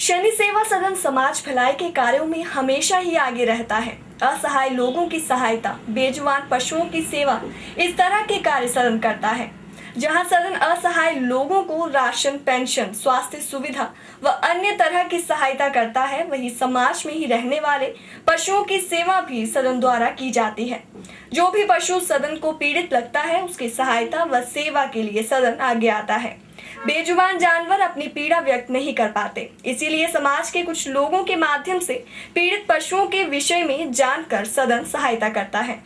शनि सेवा सदन समाज भलाई के कार्यों में हमेशा ही आगे रहता है। असहाय लोगों की सहायता, बेजुबान पशुओं की सेवा, इस तरह के कार्य सदन करता है। जहां सदन असहाय लोगों को राशन, पेंशन, स्वास्थ्य सुविधा व अन्य तरह की सहायता करता है, वहीं समाज में ही रहने वाले पशुओं की सेवा भी सदन द्वारा की जाती है। जो भी पशु सदन को पीड़ित लगता है, उसकी सहायता व सेवा के लिए सदन आगे आता है। बेजुबान जानवर अपनी पीड़ा व्यक्त नहीं कर पाते, इसीलिए समाज के कुछ लोगों के माध्यम से पीड़ित पशुओं के विषय में जानकर सदन सहायता करता है।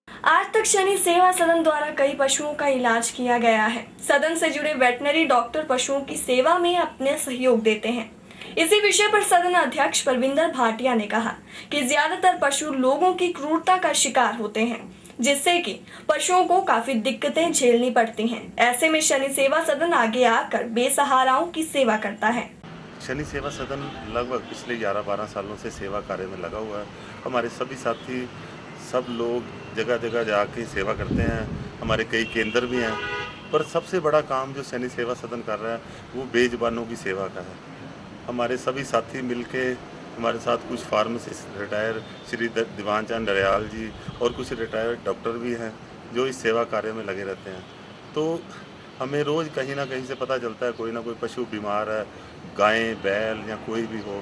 आज तक शनि सेवा सदन द्वारा कई पशुओं का इलाज किया गया है। सदन से जुड़े वेटनरी डॉक्टर पशुओं की सेवा में अपने सहयोग देते हैं। इसी विषय पर सदन अध्यक्ष परविंदर भाटिया ने कहा कि ज्यादातर पशु लोगों की क्रूरता का शिकार होते हैं, जिससे कि पशुओं को काफी दिक्कतें झेलनी पड़ती हैं। ऐसे में शनि सेवा सदन आगे आकर बेसहाराओं की सेवा करता है। शनि सेवा सदन लगभग पिछले 11-12 सालों से सेवा कार्य में लगा हुआ है। हमारे सभी साथी, सब लोग जगह जगह जाके सेवा करते हैं। हमारे कई केंद्र भी हैं, पर सबसे बड़ा काम जो शनि सेवा सदन कर रहा है वो बेजुबानों की सेवा का है। हमारे सभी साथी मिलके, हमारे साथ कुछ फार्मासिस्ट रिटायर श्री दीवान चंद दरियाल जी और कुछ रिटायर्ड डॉक्टर भी हैं जो इस सेवा कार्य में लगे रहते हैं। तो हमें रोज़ कहीं ना कहीं से पता चलता है कोई ना कोई पशु बीमार है, गाय, बैल या कोई भी हो,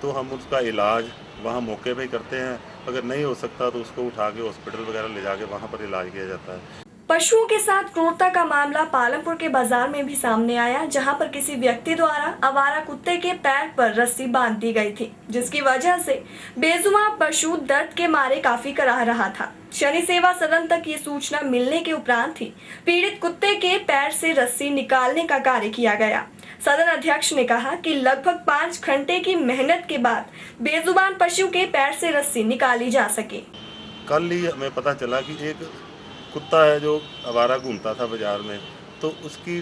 तो हम उसका इलाज वहाँ मौके पे ही करते हैं। अगर नहीं हो सकता तो उसको उठा के हॉस्पिटल वगैरह ले जाके वहाँ पर इलाज किया जाता है। पशुओं के साथ क्रूरता का मामला पालमपुर के बाजार में भी सामने आया, जहां पर किसी व्यक्ति द्वारा आवारा कुत्ते के पैर पर रस्सी बांध दी गई थी, जिसकी वजह से बेजुबान पशु दर्द के मारे काफी कराह रहा था। शनि सेवा सदन तक ये सूचना मिलने के उपरांत ही पीड़ित कुत्ते के पैर से रस्सी निकालने का कार्य किया गया। सदन अध्यक्ष ने कहा कि लगभग 5 घंटे की मेहनत के बाद बेजुबान पशु के पैर से रस्सी निकाली जा सके। कल ही हमें पता चला कि एक कुत्ता है जो आवारा घूमता था बाजार में, तो उसकी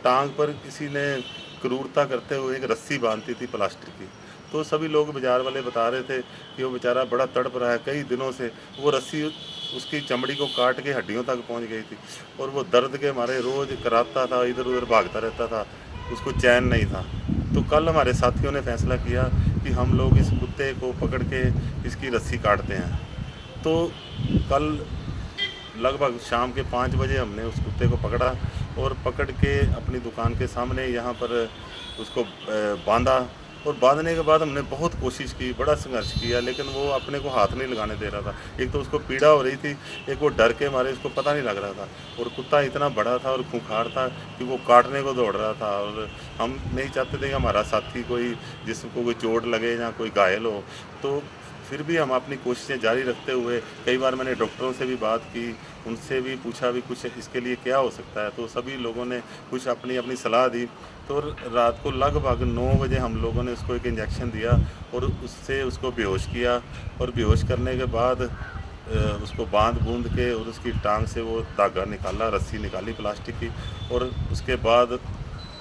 टांग पर किसी ने क्रूरता करते हुए एक रस्सी बांधी थी प्लास्टिक की। तो सभी लोग बाजार वाले बता रहे थे कि वो बेचारा बड़ा तड़प रहा है, कई दिनों से वो रस्सी उसकी चमड़ी को काट के हड्डियों तक पहुंच गई थी और वो दर्द के मारे रोज़ कराता था, इधर उधर भागता रहता था, उसको चैन नहीं था। तो कल हमारे साथियों ने फैसला किया कि हम लोग इस कुत्ते को पकड़ के इसकी रस्सी काटते हैं। तो कल लगभग शाम के 5 बजे हमने उस कुत्ते को पकड़ा और पकड़ के अपनी दुकान के सामने यहाँ पर उसको बांधा और बांधने के बाद हमने बहुत कोशिश की, बड़ा संघर्ष किया, लेकिन वो अपने को हाथ नहीं लगाने दे रहा था। एक तो उसको पीड़ा हो रही थी, एक वो डर के मारे उसको पता नहीं लग रहा था, और कुत्ता इतना बड़ा था और खूंखार था कि वो काटने को दौड़ रहा था। और हम नहीं चाहते थे कि हमारा साथी कोई जिसको कोई चोट लगे या कोई घायल हो। तो फिर भी हम अपनी कोशिशें जारी रखते हुए कई बार मैंने डॉक्टरों से भी बात की उनसे भी पूछा भी कुछ इसके लिए क्या हो सकता है, तो सभी लोगों ने कुछ अपनी अपनी सलाह दी। तो रात को लगभग 9 बजे हम लोगों ने उसको एक इंजेक्शन दिया और उससे उसको बेहोश किया, और बेहोश करने के बाद उसको बांध-बूँध के और उसकी टाँग से वो धागा निकाला, रस्सी निकाली प्लास्टिक की, और उसके बाद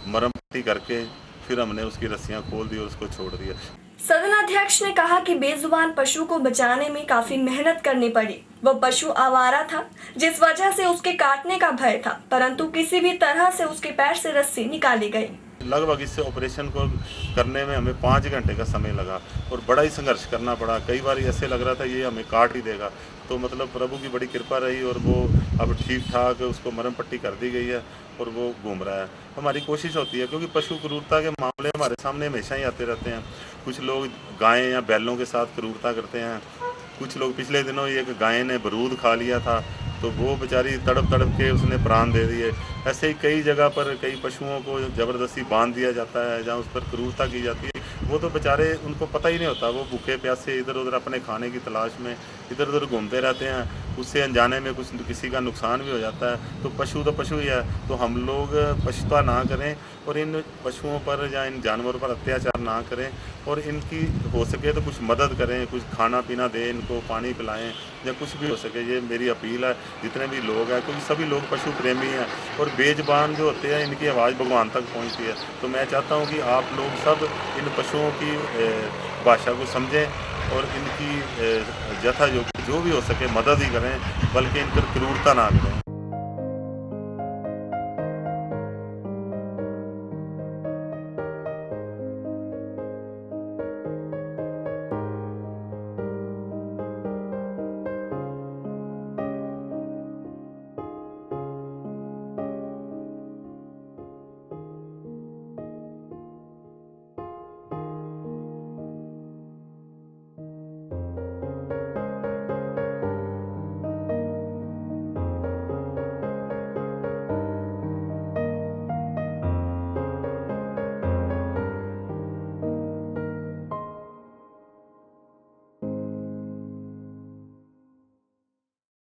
मरहम पट्टी करके फिर हमने उसकी रस्सियाँ खोल दी और उसको छोड़ दिया। सदन अध्यक्ष ने कहा कि बेजुबान पशु को बचाने में काफी मेहनत करनी पड़ी। वह पशु आवारा था, जिस वजह से उसके काटने का भय था, परंतु किसी भी तरह से उसके पैर से रस्सी निकाली गई। लगभग इस ऑपरेशन को करने में हमें 5 घंटे का समय लगा और बड़ा ही संघर्ष करना पड़ा। कई बार ऐसे लग रहा था ये हमें काट ही देगा, तो मतलब प्रभु की बड़ी कृपा रही और वो अब ठीक-ठाक उसको मरहम पट्टी कर दी गई है और वो घूम रहा है। हमारी कोशिश होती है, क्योंकि पशु क्रूरता के मामले हमारे सामने हमेशा ही आते रहते हैं। कुछ लोग गाय या बैलों के साथ क्रूरता करते हैं। कुछ लोग, पिछले दिनों एक गाय ने बरूद खा लिया था, तो वो बेचारी तड़प तड़प के उसने प्राण दे दिए। ऐसे ही कई जगह पर कई पशुओं को ज़बरदस्ती बांध दिया जाता है, जहाँ उस पर क्रूरता की जाती है। वो तो बेचारे, उनको पता ही नहीं होता, वो भूखे प्यासे इधर उधर अपने खाने की तलाश में इधर उधर घूमते रहते हैं। उससे अनजाने में कुछ किसी का नुकसान भी हो जाता है। तो पशु ही है, तो हम लोग पशुता ना करें और इन पशुओं पर या इन जानवरों पर अत्याचार ना करें, और इनकी हो सके तो कुछ मदद करें, कुछ खाना पीना दें, इनको पानी पिलाएं, या कुछ भी हो सके। ये मेरी अपील है जितने भी लोग हैं, क्योंकि सभी लोग पशु प्रेमी हैं और बेज़ुबान जो होते हैं इनकी आवाज़ भगवान तक पहुंचती है। तो मैं चाहता हूं कि आप लोग सब इन पशुओं की भाषा को समझें और इनकी यथायोग्य जो भी हो सके मदद ही करें, बल्कि इन पर क्रूरता ना करें।